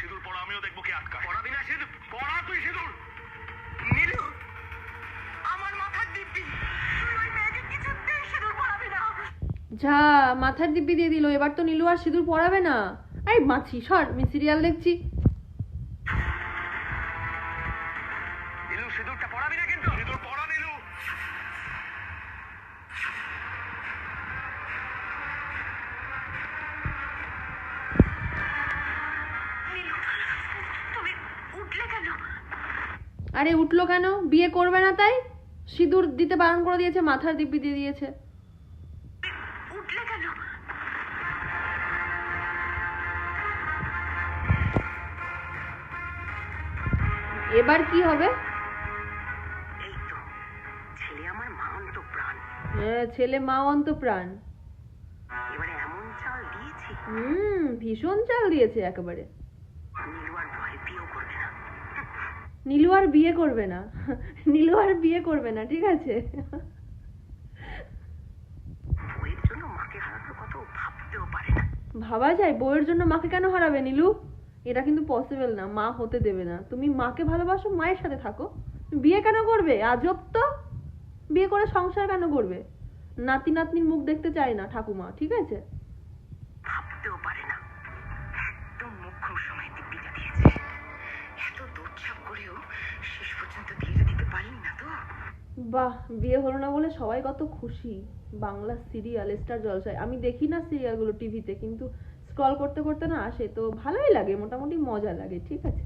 সিঁদুর পড়া, আমিও দেখবো কে আটকায়। পড়াবি না সিঁদুর? পড়া তুই সিঁদুর। নীলু, আমার মাথার দিব্যি, তুই ওই মেয়েকে কিছুতেই সিঁদুর পড়াবি না। যা, মাথার দিব্যি দিয়ে দিল, এবার তো নীলু আর সিঁদুর পরাবে না। আরে মাছি সর, আমি সিরিয়াল দেখছি। নীলু, সিঁদুরটা পড়াবি না কিন্তু। সিঁদুর পড়া নীলু। নীলু, তুমি উঠলে কেন? আরে উঠলো কেন? বিয়ে করবে না তাই সিঁদুর দিতে বারণ করে দিয়েছে, মাথার দিব্যি দিয়ে দিয়েছে। উঠলে কেন? এবার কি হবে? এই তো, ছেলে আমার মা অন্ত প্রাণ। হ্যাঁ, ছেলে মা অন্ত প্রাণ। এবারে এমন চাল দিয়েছি, ভীষণ চাল দিয়েছে একেবারে। নীলু আর ভয় বিয়েও করবে না। নীলু আর বিয়ে করবে না। নীলু আর বিয়ে করবে না, ঠিক আছে। বইয়ের জন্য মাকে হারানোর কথা ভাবতেও পারে না। ভাবা যায়? বউয়ের জন্য মাকে কেন হারাবে নীলু? এটা কিন্তু পসিবল না, মা হতে দেবে না। তুমি মাকে ভালোবাসো, মায়ের সাথে থাকো। বিয়ে কেন করবে? আজব তো। বিয়ে করে সংসার কেন করবে? নাতি নাতনির মুখ দেখতে চায় না ঠাকুমা, ঠিক আছে? ভাবতেও পারে না। একদম মুখ্যম সময় দিব্যিটা দিয়েছে। এত দৌড়ঝাঁপ করেও শেষ পর্যন্ত বিয়েটা দিতে পারিনি না তো। বাহ, বিয়ে হলো না বলে সবাই কত খুশি। বাংলা সিরিয়াল স্টার জলসায়, আমি দেখি না সিরিয়ালগুলো টিভিতে, কিন্তু স্ক্রল করতে করতে না আসে, তো ভালোই লাগে, মোটামুটি মজা লাগে, ঠিক আছে।